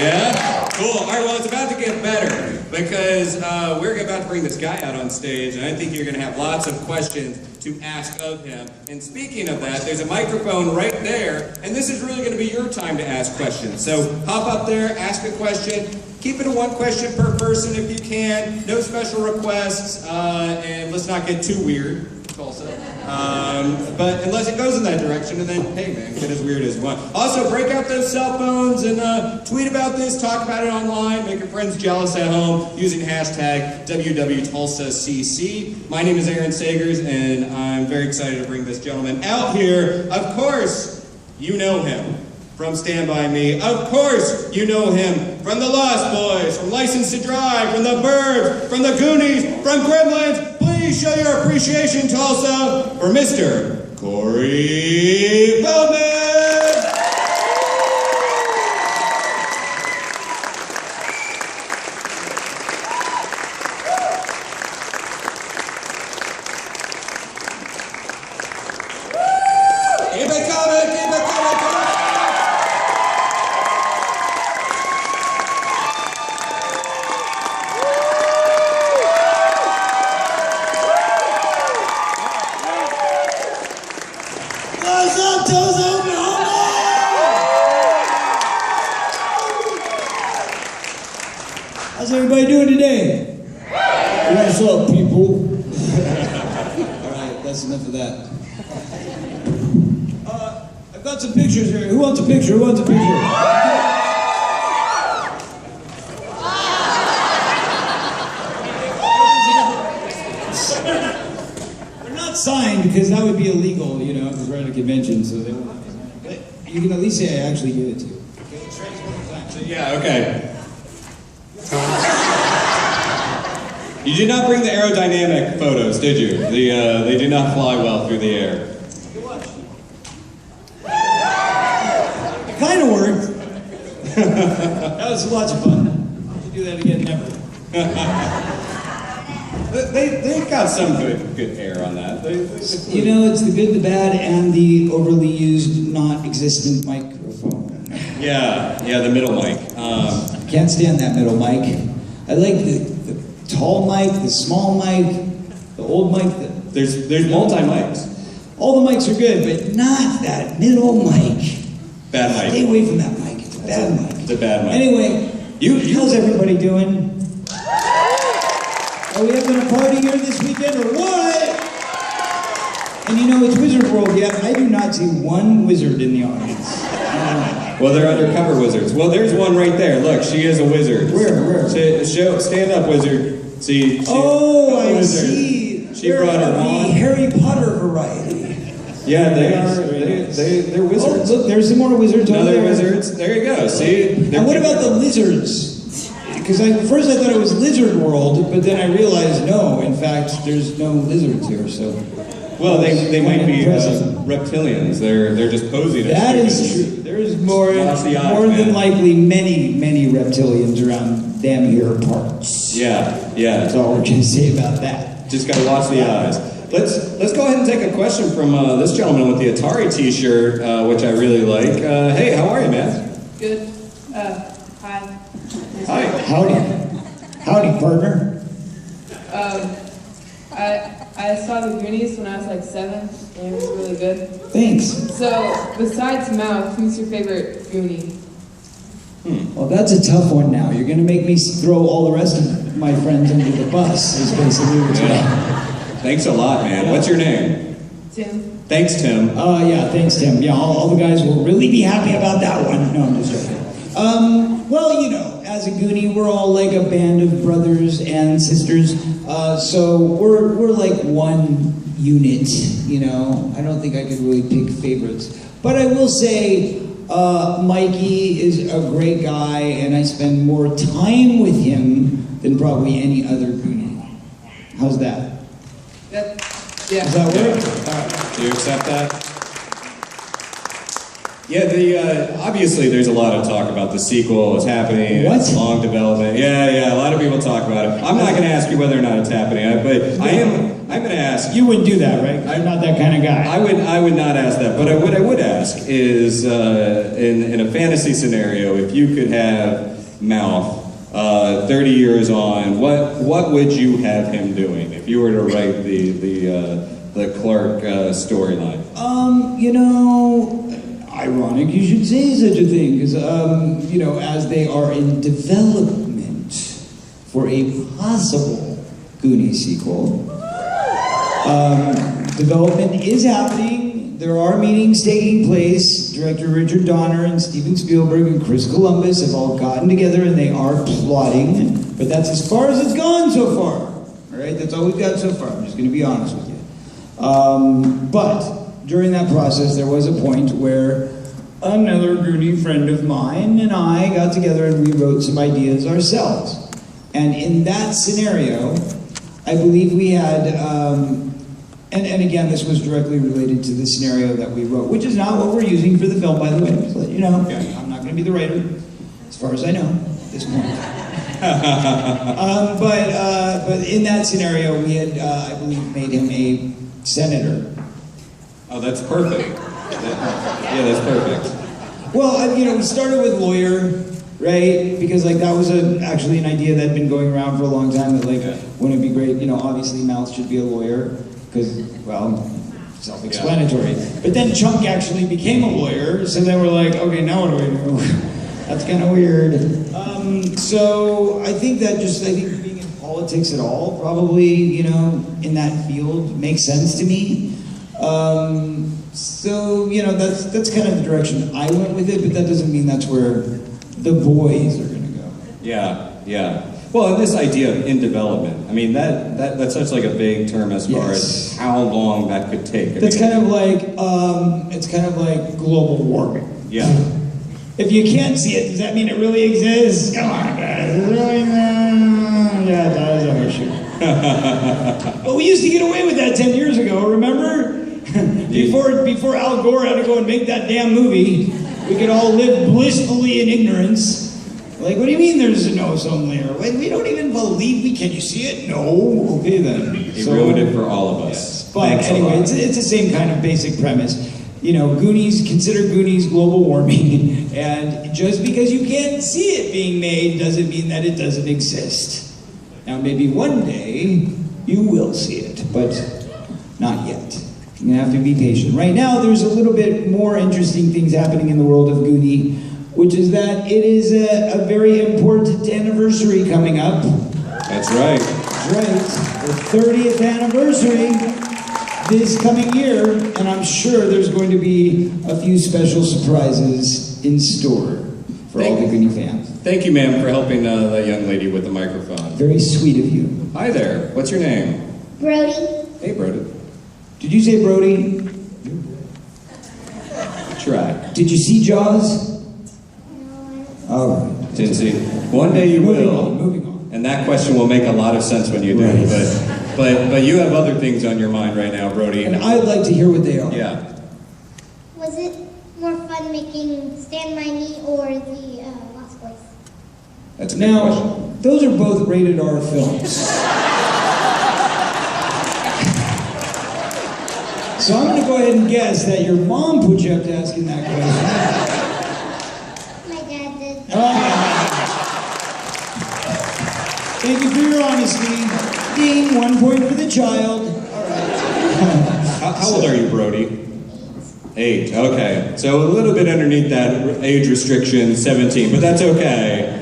Yeah? Cool. All right, well, it's about to get better because we're about to bring this guy out on stage, and I think you're going to have lots of questions to ask of him. And speaking of that, there's a microphone right there, and this is really going to be your time to ask questions. So hop up there, ask a question. Keep it to one question per person if you can. No special requests, and let's not get too weird. Tulsa. But unless it goes in that direction, and then, hey man, get as weird as you want. Also, break out those cell phones and tweet about this, talk about it online, make your friends jealous at home using hashtag WWTulsaCC. My name is Aaron Sagers, and I'm very excited to bring this gentleman out here. Of course, you know him from Stand By Me. Of course, you know him from The Lost Boys, from License to Drive, from The Burbs, from The Goonies, from Gremlins. Please show your appreciation, Tulsa, for Mr. Corey Feldman! Keep it coming, keep it coming, What's up, Tulsa, Oklahoma? How's everybody doing today? What's up, people? Alright, that's enough of that. I've got some pictures here. Who wants a picture? Who wants a picture? They're not signed because that would be illegal, you know, because we're at a convention, so they won't. But you can at least say I actually give it to you. Okay, let's try this one more time. Yeah, okay. You did not bring the aerodynamic photos, did you? They do not fly well through the air. Good watch. It kind of worked. That was lots of fun. We should do that again, never. They've got some good air on that. You know, it's the good, the bad, and the overly used, not-existent microphone. Yeah, the middle mic. Can't stand that middle mic. I like the tall mic, the small mic, the old mic. There's multi-mics. All the mics are good, but not that middle mic. Bad mic. Stay away from that mic. It's a bad mic. It's a bad mic. Anyway, how's everybody doing? Are we having a party here this weekend or what? And you know, it's Wizard World yet. I do not see one wizard in the audience. Well, they're undercover wizards. Well, there's one right there. Look, she is a wizard. Where? Stand up, wizard. See? I see. She brought her the on. Harry Potter variety. Yeah, they're wizards. Oh, look, there's some more wizards over there. Another wizards. There you go. See? And what about the lizards? Because first I thought it was Lizard World, but then I realized no, in fact, there's no lizards here. So, well, they might be reptilians. They're just posing. That is true. There's more than likely many reptilians around damn here parts. Yeah. That's all we're gonna say about that. Just gotta watch the eyes. Let's go ahead and take a question from this gentleman with the Atari T-shirt, which I really like. Hey, how are you, man? Good. Hi. Hi. Howdy, partner. I saw the Goonies when I was like 7, and it was really good. Thanks. So, besides Mouth, who's your favorite Goonie? Well, that's a tough one now. You're gonna make me throw all the rest of my friends under the bus, is basically what's going on. Thanks a lot, man. What's your name? Tim. Thanks, Tim. Yeah, thanks, Tim. Yeah, all the guys will really be happy about that one. No, I'm just joking. Well, you know, as a Goonie, we're all like a band of brothers and sisters. So we're like one unit, you know. I don't think I could really pick favorites. But I will say, Mikey is a great guy, and I spend more time with him than probably any other Goonie. How's that? Yeah. Does that work? Do you accept that? Yeah, obviously there's a lot of talk about the sequel. It's happening. What? It's long development. Yeah. A lot of people talk about it. I'm not going to ask you whether or not it's happening, but I'm going to ask. You wouldn't do that, right? I'm not that kind of guy. I would not ask that. But what I would ask is, in a fantasy scenario, if you could have Mouth 30 years on, what would you have him doing if you were to write the Clark storyline? Ironic you should say such a thing, because, as they are in development for a possible Goonies sequel, development is happening. There are meetings taking place. Director Richard Donner and Steven Spielberg and Chris Columbus have all gotten together and they are plotting, but that's as far as it's gone so far. All right, that's all we've got so far. I'm just going to be honest with you. But during that process, there was a point where another Goonie friend of mine and I got together and we wrote some ideas ourselves. And in that scenario, I believe we had, and again, this was directly related to the scenario that we wrote, which is not what we're using for the film, by the way. Just to let you know, I'm not going to be the writer, as far as I know, at this point. But in that scenario, we had, I believe, made him a senator. Oh, that's perfect. Yeah, that's perfect. Well, we started with lawyer, right? Because that was actually an idea that had been going around for a long time. That wouldn't it be great? Obviously, Mouth should be a lawyer because, well, self-explanatory. Yeah. But then Chunk actually became a lawyer, so then we're like, okay, now what do we do? That's kind of weird. So I think being in politics at all, probably, in that field makes sense to me. So, that's kind of the direction I went with it, but that doesn't mean that's where the boys are going to go. Yeah. Well, and this idea of in development, I mean, that's such a vague term as far as how long that could take. It's kind of like global warming. Yeah. If you can't see it, does that mean it really exists? Come on, guys. Is it really? Yeah, that is our issue. But we used to get away with that 10 years ago, remember? Before Al Gore had to go and make that damn movie, we could all live blissfully in ignorance. What do you mean there's no ozone layer? We don't even believe can you see it? No. Okay then. He ruined it for all of us. Yes. But anyway, it's the same kind of basic premise. Consider Goonies global warming, and just because you can't see it being made doesn't mean that it doesn't exist. Now maybe one day you will see it, but not yet. You're gonna have to be patient. Right now, there's a little bit more interesting things happening in the world of Goonie, which is that it is a very important anniversary coming up. That's right. That's right. The 30th anniversary this coming year, and I'm sure there's going to be a few special surprises in store for all the Goonie fans. Thank you, ma'am, for helping that young lady with the microphone. Very sweet of you. Hi there. What's your name? Brody. Hey, Brody. Did you say Brody? Try. Did you see Jaws? No, All right. Didn't see. One day you will. Moving on. And that question will make a lot of sense when you do. Right. But you have other things on your mind right now, Brody. And I'd like to hear what they are. Yeah. was it more fun making Stand By Me or the Lost Boys? That's a good question. Now, those are both rated R films. So I'm going to go ahead and guess that your mom put you up to asking that question. My dad did. Thank you for your honesty. Ding, 1 point for the child. All right. How old are you, Brody? 8. Okay. So a little bit underneath that age restriction, 17, but that's okay.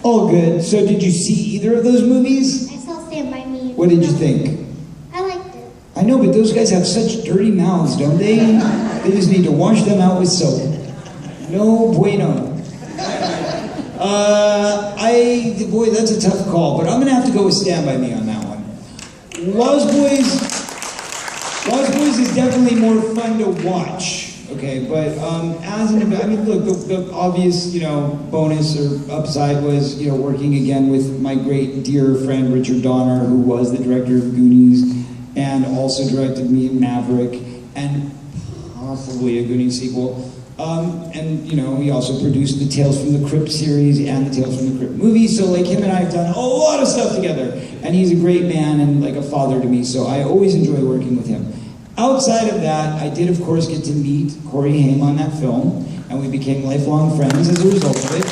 All good. So did you see either of those movies? I saw Stand By Me. What did you think? I liked it. I know, but those guys have such dirty mouths, don't they? They just need to wash them out with soap. No bueno. Boy, that's a tough call, but I'm going to have to go with Stand By Me on that one. Lost Boys is definitely more fun to watch, okay? But look, the obvious, bonus or upside was, working again with my great dear friend Richard Donner, who was the director of Goonies and also directed me in Maverick and possibly a Goonies sequel. And, you know, he also produced the Tales from the Crypt series and the Tales from the Crypt movie. So, like, him and I have done a lot of stuff together. And he's a great man and, like, a father to me. So I always enjoy working with him. Outside of that, I did, of course, get to meet Corey Haim on that film. And we became lifelong friends as a result of it.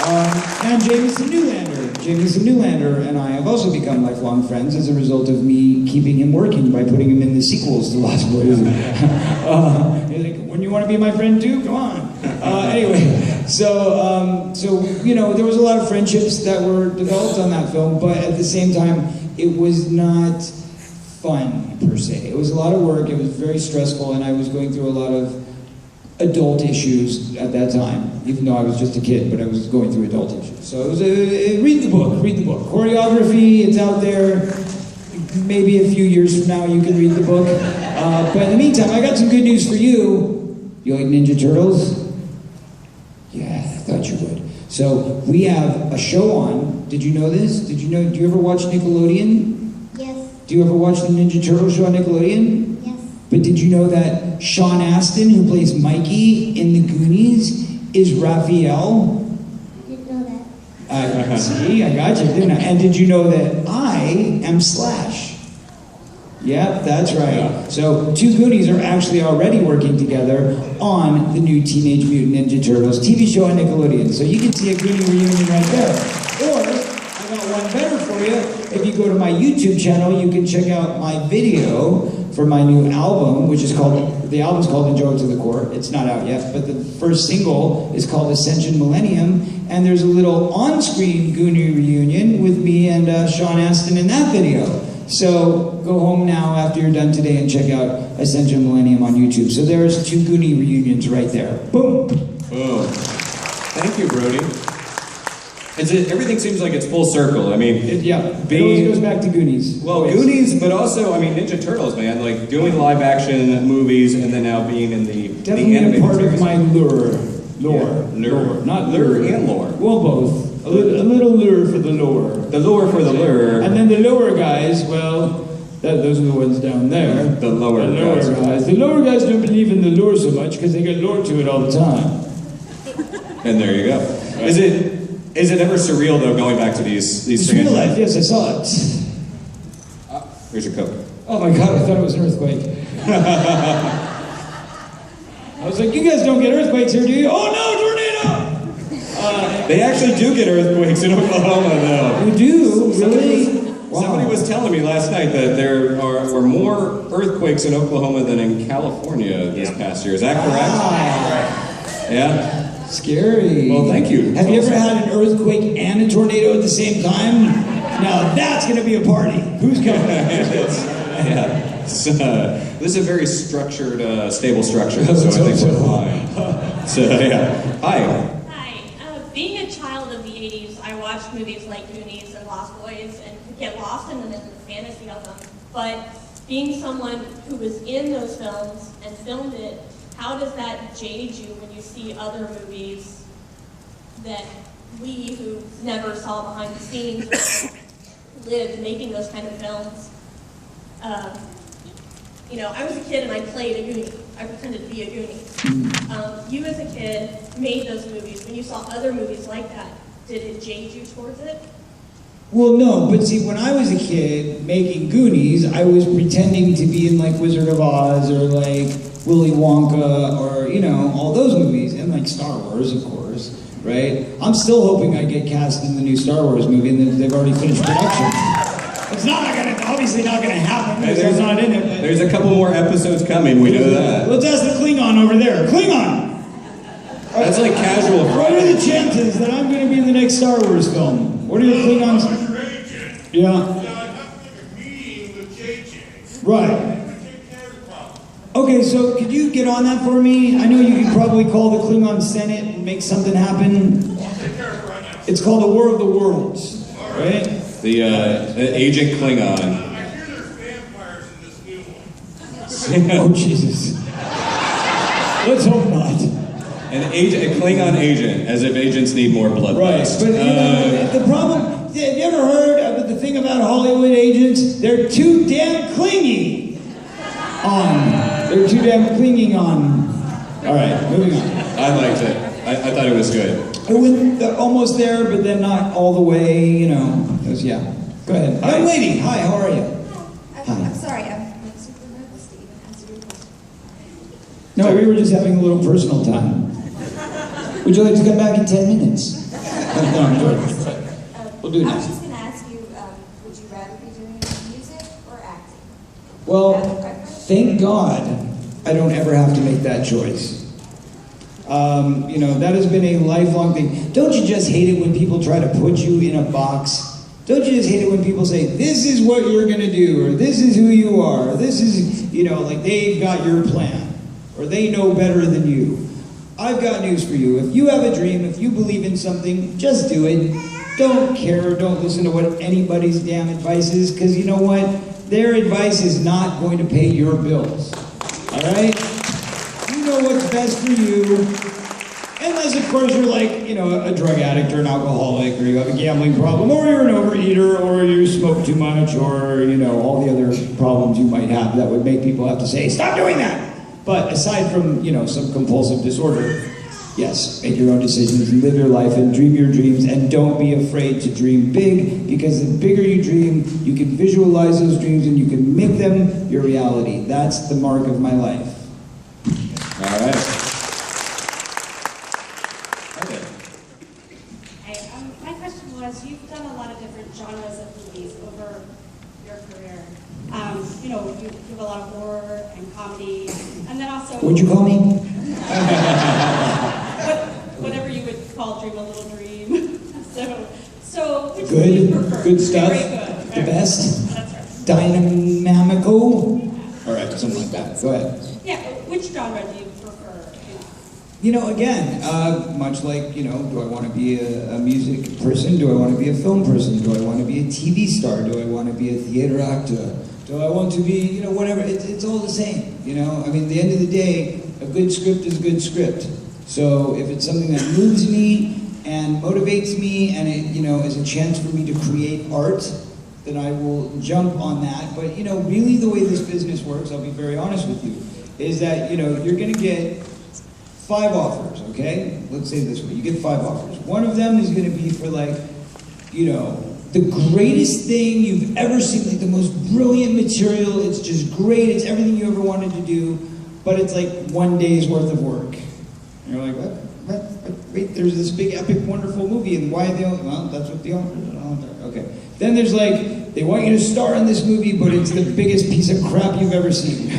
And Jameson Newlander and I have also become lifelong friends as a result of me keeping him working by putting him in the sequels to Lost Boys. He's like, wouldn't you want to be my friend too? Come on. Anyway, so you know, there was a lot of friendships that were developed on that film, but at the same time, it was not fun per se. It was a lot of work. It was very stressful, and I was going through a lot of adult issues at that time, even though I was just a kid, but I was going through adult issues. So it was read the book. Choreography, it's out there. Maybe a few years from now you can read the book. But in the meantime, I got some good news for you. You like Ninja Turtles? Yeah, I thought you would. So we have a show on. Did you know this? Do you ever watch Nickelodeon? Yes. Do you ever watch the Ninja Turtles show on Nickelodeon? Yes. But did you know that Sean Astin, who plays Mikey in the Goonies, is Raphael? Didn't know that. See, I got you, didn't I? And did you know that I am Slash? Yep, that's right. So, two Goonies are actually already working together on the new Teenage Mutant Ninja Turtles TV show on Nickelodeon. So you can see a Goonie reunion right there. Or, I got one better for you. If you go to my YouTube channel, you can check out my video for my new album, which is called, the album's called Enjoy It to the Core. It's not out yet, but the first single is called Ascension Millennium, and there's a little on-screen Goonie reunion with me and Sean Astin in that video. So go home now after you're done today and check out Ascension Millennium on YouTube. So there's two Goonie reunions right there. Boom! Boom. Thank you, Brody. Everything seems like it's full circle. I mean, It always goes back to Goonies. Well, Always. Goonies, but also, I mean, Ninja Turtles, man. Like, doing live action movies and then now being in the Definitely animated part series. of my lure. Yeah, lure. Not Lure lure. and lore. Well, both. A little lure for the lure. The lure for the lure. And then the lower guys, well, those are the ones down there. The lower guys. The lower guys don't believe in the lure so much because they get lured to it all the time. And there you go. Is it ever surreal, though, going back to these It's real life, yes, I saw it. Here's your Coke. Oh my God, I thought it was an earthquake. I was like, you guys don't get earthquakes here, do you? Oh no, tornado! They actually do get earthquakes in Oklahoma, though. You do? Really? Somebody was telling me last night that there were more earthquakes in Oklahoma than in California this past year. Is that correct? Yeah? Scary. Well, thank you. Have you ever had an earthquake and a tornado at the same time? Now that's going to be a party. Who's coming? Yeah. This is a very structured, stable structure, so I think we're fine. So, yeah. Hi. Hi. Being a child of the 80s, I watched movies like Goonies and Lost Boys and could get lost in them and the fantasy of them. But being someone who was in those films and filmed it, how does that jade you when you see other movies that we who never saw behind the scenes or lived making those kind of films? You know, I was a kid and I played a Goonie. I pretended to be a Goonie. You as a kid made those movies. When you saw other movies like that, did it jade you towards it? Well, no, but see, when I was a kid making Goonies, I was pretending to be in like Wizard of Oz or like Willy Wonka or, you know, all those movies, and like Star Wars, of course, right? I'm still hoping I get cast in the new Star Wars movie, and they've already finished production. It's obviously not gonna happen because I'm not in it. There's a couple more episodes coming, we know that. Let's ask the Klingon over there. Klingon! That's like casual What are the chances that I'm gonna be in the next Star Wars film? What are your Klingons? Yeah. Right. Okay, so could you get on that for me? I know you could probably call the Klingon Senate and make something happen. It's called the War of the Worlds, right? The Agent Klingon. I hear there's vampires in this new one. Oh, Jesus. Let's hope not. A Klingon agent, as if agents need more blood. Right, but you know, the problem, have you ever heard of the thing about Hollywood agents? They're too damn clingy on. They're too damn clinging on. All right, moving on. I liked it. I thought it was good. I went almost there, but then not all the way, you know. It was, yeah. Go ahead. Hi. Young lady, hi, how are you? I'm sorry, I'm like super nervous to even answer your question. No, we were just having a little personal time. Would you like to come back in 10 minutes? No, I'm joking. We'll do it I now. was just going to ask you, would you rather be doing music or acting? Well, Do you have a preference? thank God I don't ever have to make that choice. You know, that has been a lifelong thing. Don't you just hate it when people try to put you in a box? Don't you just hate it when people say, this is what you're going to do, or this is who you are, or this is, you know, like they've got your plan, or they know better than you. I've got news for you. If you have a dream, if you believe in something, just do it. Don't care, don't listen to what anybody's damn advice is, because you know what? Their advice is not going to pay your bills. All right? You know what's best for you. Unless, of course, you're like, you know, a drug addict or an alcoholic, or you have a gambling problem, or you're an overeater, or you smoke too much, or, you know, all the other problems you might have that would make people have to say, stop doing that. But aside from, you know, some compulsive disorder, yes, make your own decisions, live your life, and dream your dreams, and don't be afraid to dream big, because the bigger you dream, you can visualize those dreams, and you can make them your reality. That's the mark of my life. All right. Hey, my question was, you've done a lot of different genres of movies over your career. You know, you have a lot of horror and comedy, and then also What'd you call me? whatever you would call Dream a Little Dream. so which do you Good, prefer? good stuff, Very good. the best, That's right. dynamical. All right, something like that. Go ahead. Yeah, which genre do you prefer? You know, again, much like, you know, do I want to be a music person? Do I want to be a film person? Do I want to be a TV star? Do I want to be a theater actor? Do I want to be, you know, whatever? It's all the same, you know? I mean, at the end of the day, a good script is a good script. So if it's something that moves me and motivates me and it, you know, is a chance for me to create art, then I will jump on that. But, you know, really the way this business works, I'll be very honest with you, is that, you know, you're going to get 5 offers, okay? Let's say it this way. You get 5 offers. One of them is going to be for, like, you know, the greatest thing you've ever seen, like the most brilliant material. It's just great. It's everything you ever wanted to do, but it's like 1 day's worth of work. And you're like, what? Wait, there's this big, epic, wonderful movie, and why are they? Well, that's what the offers are. Okay. Then there's like, they want you to star in this movie, but it's the biggest piece of crap you've ever seen.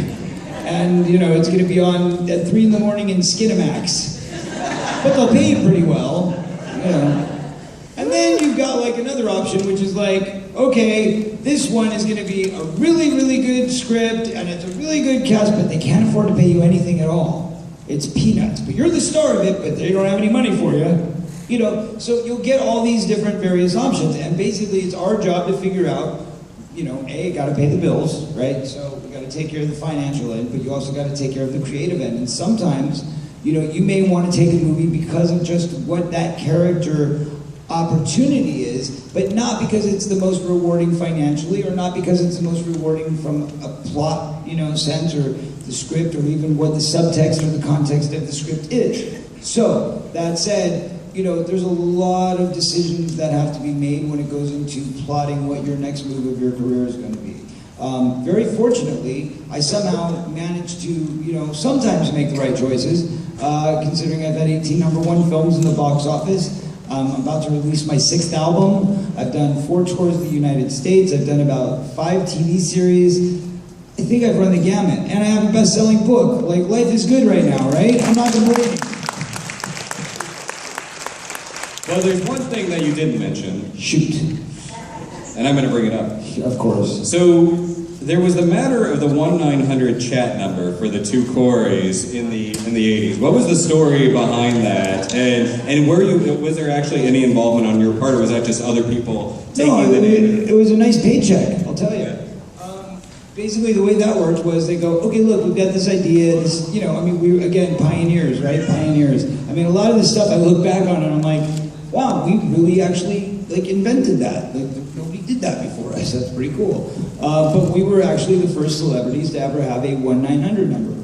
And, you know, it's going to be on at 3 in the morning in Skinamax. But they'll pay you pretty well, you know. And then you've got like another option, which is like, okay, this one is going to be a really, really good script, and it's a really good cast, but they can't afford to pay you anything at all. It's peanuts. But you're the star of it, but they don't have any money for you. You know, so you'll get all these different various options, and basically it's our job to figure out, you know, A, got to pay the bills, right? So we got to take care of the financial end, but you also got to take care of the creative end. And sometimes, you know, you may want to take a movie because of just what that character opportunity is, but not because it's the most rewarding financially, or not because it's the most rewarding from a plot, you know, sense, or the script, or even what the subtext or the context of the script is. So, that said, you know, there's a lot of decisions that have to be made when it goes into plotting what your next move of your career is going to be. Very fortunately, I somehow managed to, you know, sometimes make the right choices, considering I've had 18 #1 films in the box office. I'm about to release my 6th album. I've done 4 tours of the United States. I've done about 5 TV series. I think I've run the gamut. And I have a best-selling book. Like, life is good right now, right? I'm not complaining. Well, there's one thing that you didn't mention, Shoot. and I'm going to bring it up. Of course. So, there was the matter of the 1-900 chat number for the 2 Coreys in the 80s. What was the story behind that? And was there actually any involvement on your part, or was that just other people taking the name? It was a nice paycheck, I'll tell you. Basically, the way that worked was they go, okay, look, we've got this idea, this, you know, I mean, we were, again, pioneers, right? Pioneers. I mean, a lot of this stuff I look back on and I'm like, wow, we really actually, like, invented that. Like, nobody did that before us. That's pretty cool. But we were actually the first celebrities to ever have a 1-900 number.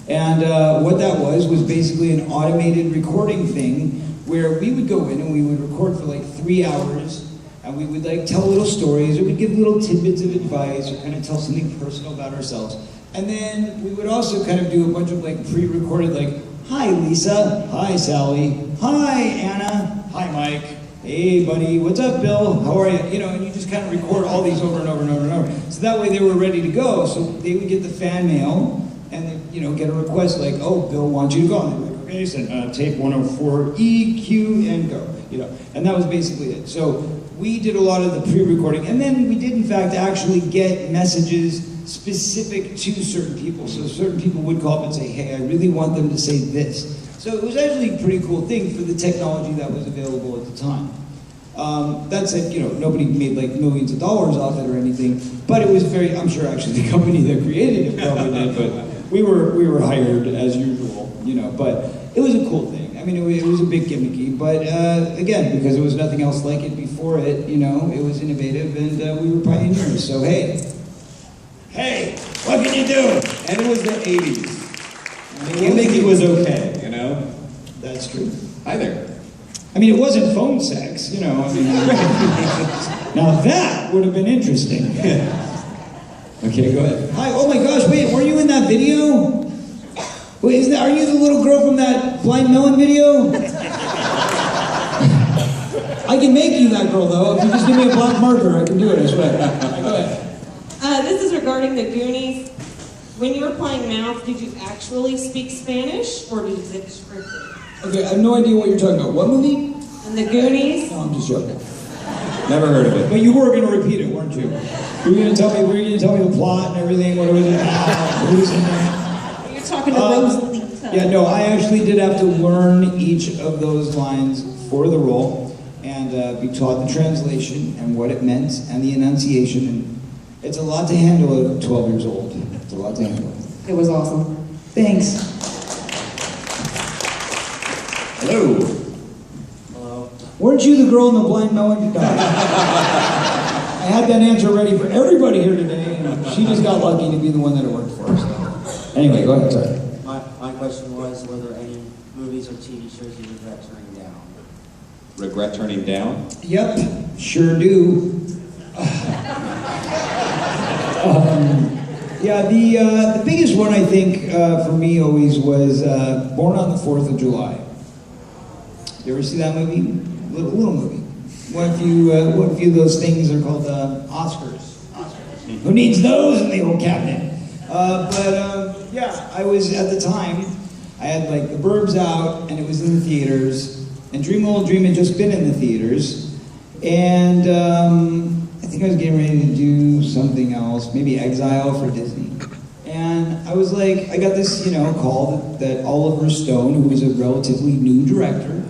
And what that was basically an automated recording thing where we would go in and we would record for like 3 hours, and we would like tell little stories, or we'd give little tidbits of advice, or kind of tell something personal about ourselves. And then we would also kind of do a bunch of like pre-recorded, like, hi Lisa, hi Sally, hi Anna, hi Mike, hey buddy, what's up Bill, how are you? You know, and you just kind of record all these over and over and over and over. So that way they were ready to go, so they would get the fan mail, and they, you know, get a request like, oh, Bill wants you to go. And they're like, okay, so tape 104, EQ, and go. You know, and that was basically it. So we did a lot of the pre-recording, and then we did in fact actually get messages specific to certain people. So certain people would call up and say, hey, I really want them to say this. So it was actually a pretty cool thing for the technology that was available at the time. That said, you know, nobody made like millions of dollars off it or anything, but it was very, I'm sure actually the company that created it probably did, but we were hired as usual, you know, but it was a cool thing. I mean, it was a bit gimmicky, but again, because there was nothing else like it before it, you know, it was innovative, and we were pioneers, so hey, what can you do? And it was the 80s. Gimmicky was okay, you know? That's true. Hi there. I mean, it wasn't phone sex, you know, I mean, now that would have been interesting. Okay, go ahead. Hi, oh my gosh, wait, were you in that video? Wait, are you the little girl from that Blind Melon video? I can make you that girl, though. If you just give me a black marker, I can do it, I swear. Go ahead. This is regarding the Goonies. When you were playing mouth, did you actually speak Spanish, or is it scripted? Okay, I have no idea what you're talking about. What movie? And the Goonies? No, I'm just joking. Never heard of it. But you were going to repeat it, weren't you? Were you going to tell me the plot and everything? What was it? Who's in there? You're talking to Rosalita. Yeah, no, I actually did have to learn each of those lines for the role and be taught the translation and what it meant and the enunciation. And it's a lot to handle at 12 years old. It's a lot to handle. It was awesome. Thanks. Hello. Hello. Weren't you the girl in the Blind Melon? No. I had that answer ready for everybody here today, and she just got lucky to be the one that it worked for. So. Anyway, go ahead, sorry. My question was, were there any movies or TV shows you regret turning down? Regret turning down? Yep, sure do. Yeah, the biggest one I think for me always was Born on the 4th of July. You ever see that movie? Little movie. What few of those things are called Oscars. Who needs those in the old cabinet? Yeah, I was at the time. I had like The Burbs out, and it was in the theaters. And Dream a Little Dream had just been in the theaters, and I think I was getting ready to do something else, maybe Exile for Disney. And I was like, I got this, call that Oliver Stone, who was a relatively new director,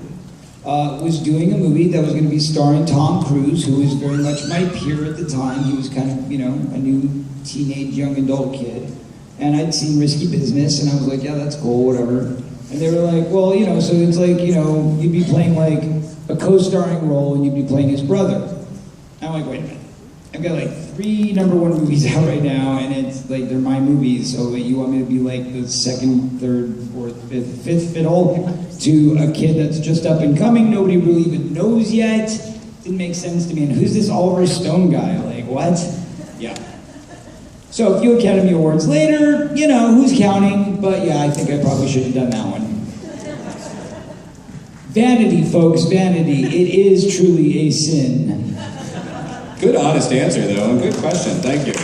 was doing a movie that was going to be starring Tom Cruise, who was very much my peer at the time. He was kind of, a new teenage young adult kid. And I'd seen Risky Business, and I was like, yeah, that's cool, whatever. And they were like, well, so it's like, you'd be playing like a co-starring role, and you'd be playing his brother. I'm like, wait a minute. I've got like 3 #1 movies out right now, and it's like, they're my movies, so you want me to be like the 2nd, 3rd, 4th, 5th, 5th fiddle to a kid that's just up and coming, nobody really even knows yet. Didn't make sense to me. And who's this Oliver Stone guy? Like, what? Yeah. So a few Academy Awards later, who's counting? But yeah, I think I probably should have done that one. Vanity, folks, vanity. It is truly a sin. Good, honest answer, though, and good question. Thank you.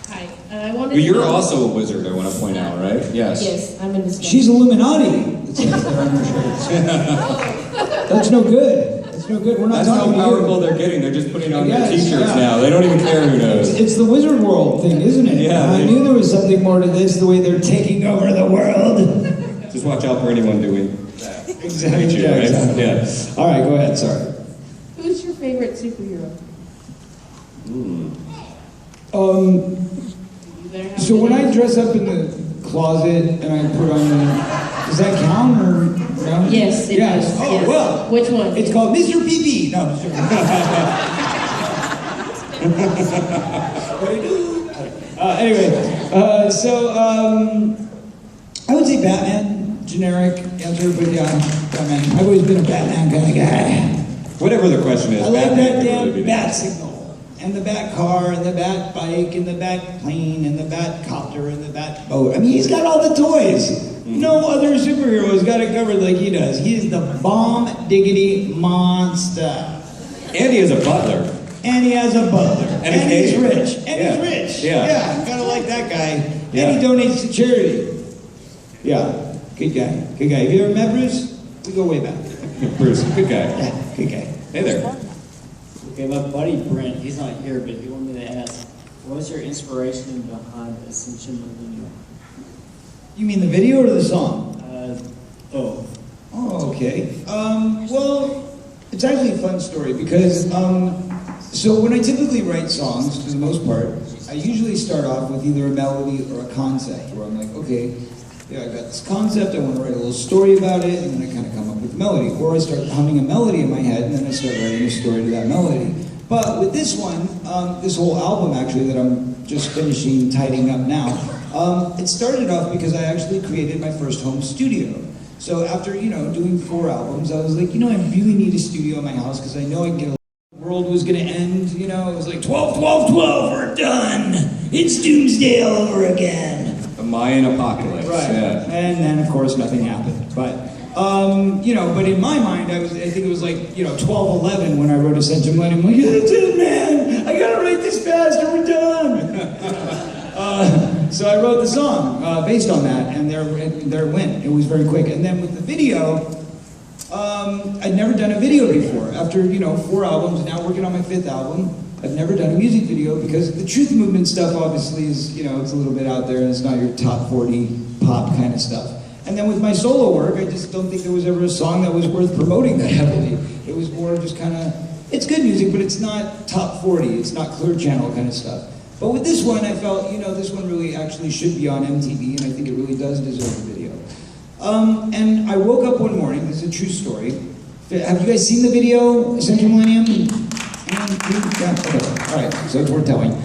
Hi. I wanted But you're to know- also a wizard, I want to point out, right? Yes. Yes, I'm in this. She's Illuminati. It says there on her shirts. That's no good. That's no good. We're not That's how talking to you. powerful they're getting. They're just putting on their Yes, t-shirts yeah. now. They don't even care who knows. It's the Wizard World thing, isn't it? Yeah, I knew there was something more to this, the way they're taking over the world. Just watch out for anyone doing that. Exactly. You, right? Exactly. Yeah. All right, go ahead. Sorry. Who's your favorite superhero? You better have So when good I dress up in the closet and I put on does that count or no? Yes, it yes. does, Oh yes. well. Which one? It's called Mr. PP. No, Mr. I would say Batman, generic answer, but yeah, Batman. I've always been a Batman kind of guy. Whatever the question is, I like Batman that could damn really be bat nice. signal, and the bat car, and the bat bike, and the bat plane, and the bat copter, and the bat boat. I mean, he's got all the toys. No other superhero's got it covered like he does. He is the bomb diggity monster. And he is a butler. And he has a butler. And a he's caterer. rich. And Yeah. he's rich. Yeah. Gotta like that guy. Yeah. And he donates to charity. Yeah, good guy. Good guy. Have you ever met Bruce? We go way back. Bruce, good guy. Yeah, good guy. Hey there. Okay, my buddy Brent, he's not here, but he wanted me to ask, what was your inspiration behind Ascension Millennial? You mean the video or the song? Both. Oh, okay. Well, it's actually a fun story because, so when I typically write songs, for the most part, I usually start off with either a melody or a concept, where I'm like, okay, yeah, I got this concept, I want to write a little story about it, and then I kind of come up with a melody. Or I start humming a melody in my head, and then I start writing a story to that melody. But with this one, this whole album actually that I'm just finishing tidying up now, it started off because I actually created my first home studio. So after, doing 4 albums, I was like, I really need a studio in my house because I know I can get the world was going to end, it was like 12, 12, 12, we're done. It's doomsday all over again. The Mayan apocalypse. Right. Yeah. And then, of course, nothing happened. But, but in my mind, I think it was like, 12, 11 when I wrote Ascension Millennium. I'm like, yeah, that's it, man. I gotta write this fast or we're done. So I wrote the song based on that, and there it went. It was very quick. And then with the video, I'd never done a video before. After, 4 albums, now working on my 5th album, I've never done a music video because the truth movement stuff obviously is, it's a little bit out there and it's not your top 40 pop kind of stuff. And then with my solo work, I just don't think there was ever a song that was worth promoting that heavily. It was more just kind of, it's good music, but it's not top 40, it's not Clear Channel kind of stuff. But with this one, I felt, this one really actually should be on MTV, and I think it really does deserve a video. And I woke up one morning, this is a true story. Have you guys seen the video, Ascension Millennium? Yeah, okay. All right, so it's worth telling.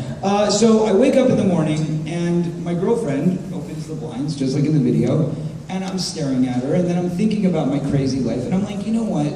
So I wake up in the morning, and my girlfriend opens the blinds, just like in the video, and I'm staring at her, and then I'm thinking about my crazy life, and I'm like, you know what?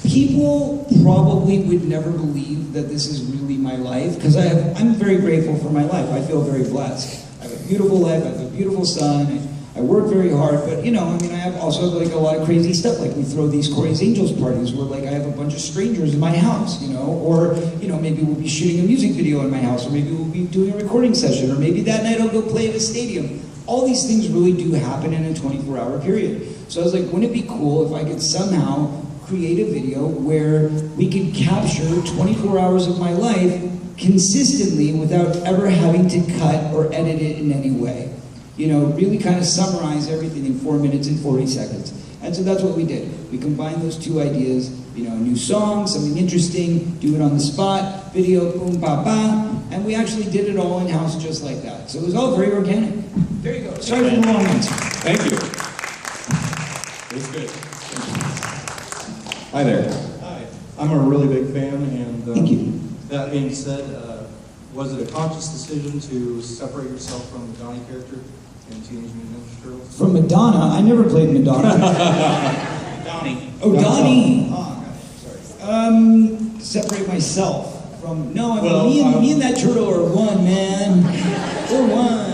People probably would never believe that this is really my life, because I'm very grateful for my life. I feel very blessed. I have a beautiful life, I have a beautiful son, I work very hard, but I have also like a lot of crazy stuff. Like we throw these Corey's Angels parties where like I have a bunch of strangers in my house, or maybe we'll be shooting a music video in my house, or maybe we'll be doing a recording session, or maybe that night I'll go play at a stadium. All these things really do happen in a 24-hour period. So I was like, wouldn't it be cool if I could somehow create a video where we could capture 24 hours of my life consistently without ever having to cut or edit it in any way? Really kind of summarize everything in 4 minutes and 40 seconds. And so that's what we did. We combined those 2 ideas, a new song, something interesting, do it on the spot, video, boom, ba, ba, and we actually did it all in-house just like that. So it was all very organic. There you go. Sorry for the long answer. Thank you. It was good. Hi there. Hi. I'm a really big fan, and Thank you. that being said, was it a conscious decision to separate yourself from the Donnie character in Teenage Mutant Ninja Turtles? From Madonna? I never played Madonna. Donnie. Oh, Donnie. Oh, sorry. Separate myself from, no, me and that turtle are one, man. We're one.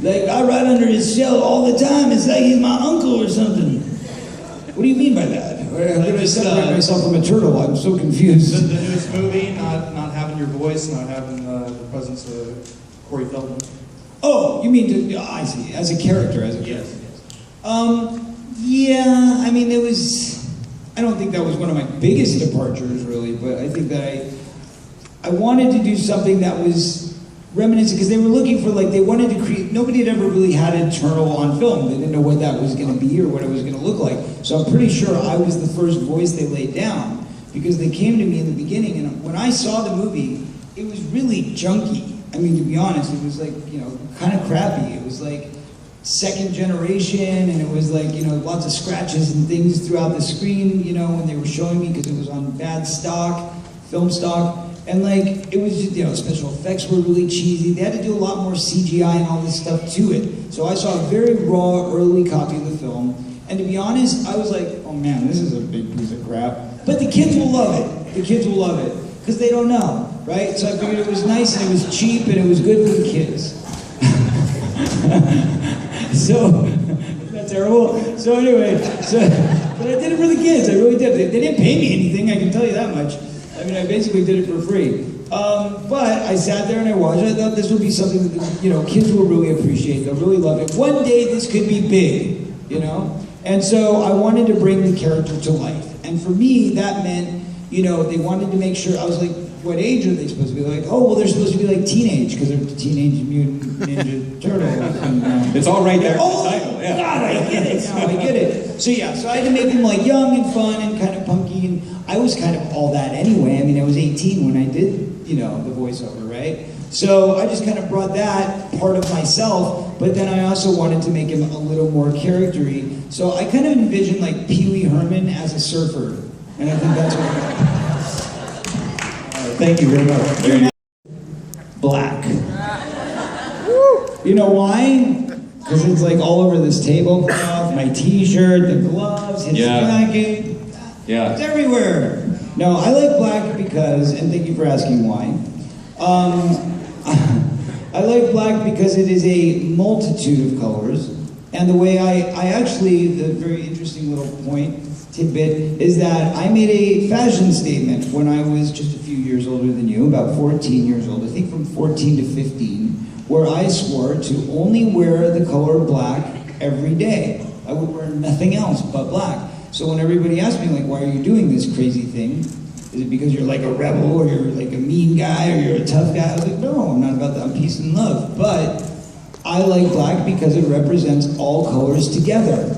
Like, I ride under his shell all the time. It's like he's my uncle or something. What do you mean by that? How did I separate myself from a turtle? I'm so confused. The newest movie, not having your voice, not having the presence of Corey Feldman. Oh, you mean I see, as a character, Yes. Yeah, it was, I don't think that was one of my biggest departures, really, but I think that I wanted to do something that was reminiscent, because they were looking for, they wanted to create, nobody had ever really had a turtle on film. They didn't know what that was going to be or what it was going to look like. So I'm pretty sure I was the first voice they laid down, because they came to me in the beginning, and when I saw the movie, it was really junky. To be honest, it was kind of crappy. It was like second generation, and it was lots of scratches and things throughout the screen, when they were showing me, because it was on bad stock, film stock. And like, it was just, special effects were really cheesy. They had to do a lot more CGI and all this stuff to it. So I saw a very raw, early copy of the film. And to be honest, I was like, oh man, this is a big piece of crap. But the kids will love it. The kids will love it. Because they don't know, right? So I figured it was nice and it was cheap and it was good for the kids. So, isn't that terrible? So anyway, but I did it for the kids. I really did. They didn't pay me anything, I can tell you that much. I mean, I basically did it for free. But I sat there and I watched it. I thought this would be something that, kids will really appreciate. They'll really love it. One day this could be big, And so I wanted to bring the character to life. And for me, that meant, they wanted to make sure, I was like, what age are they supposed to be? Like, oh, well, they're supposed to be like teenage, because they're Teenage Mutant Ninja Turtles. And, It's all right there in oh, the title, yeah. God, I get it now, I get it. So yeah, so I had to make them like young and fun and kind of punky, and I was kind of all that anyway. I mean, I was 18 when I did, the voiceover, right? So I just kind of brought that part of myself, but then I also wanted to make him a little more character-y. So I kind of envisioned like Pee Wee Herman as a surfer, and I think that's what Thank you very much. Black. You know why? Because it's like all over this tablecloth, my t-shirt, the gloves, his jacket. Yeah. It's everywhere. No, I like black because, and thank you for asking why. I like black because it is a multitude of colors. And the way I actually, the very interesting little tidbit, is that I made a fashion statement when I was just a few years older than you, about 14 years old, I think from 14 to 15, where I swore to only wear the color black every day. I would wear nothing else but black. So when everybody asked me, like, why are you doing this crazy thing? Is it because you're like a rebel, or you're like a mean guy, or you're a tough guy? I was like, no, I'm not about that. I'm peace and love. But I like black because it represents all colors together.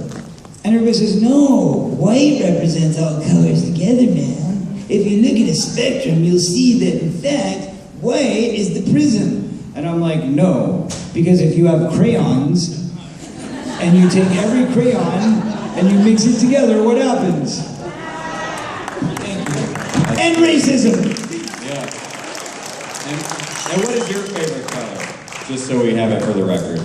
And everybody says, no, white represents all colors together, man. If you look at a spectrum, you'll see that, in fact, white is the prism. And I'm like, no, because if you have crayons, and you take every crayon, and you mix it together, what happens? Thank you. And racism. Yeah. And what is your favorite color? Just so we have it for the record.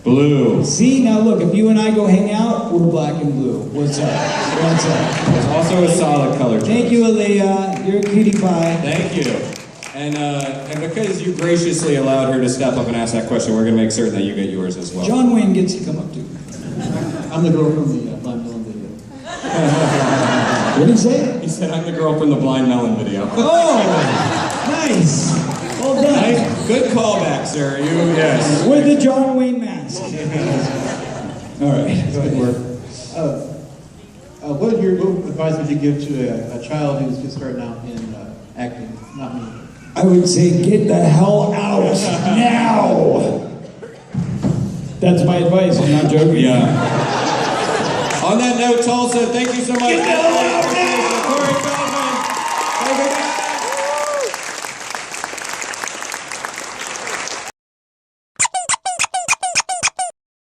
Blue. See, now look, if you and I go hang out, we're black and blue. What's up? What's up? It's also a solid color choice. Thank you, Aaliyah. You're a cutie pie. Thank you. And because you graciously allowed her to step up and ask that question, we're going to make certain that you get yours as well. John Wayne gets to come up too. I'm the girl from the Blind Melon video. What did he say? He said, I'm the girl from the Blind Melon video. Oh, nice. Well done. Nice. Good callback, sir. Yes. With the John Wayne mask. All right. Good work. What advice would you give to a child who's just starting out in acting? Not me. I would say, get the hell out now. That's my advice. I'm not joking. Yeah. On that note, Tulsa, thank you so much. Get the hell out now. Corey Feldman.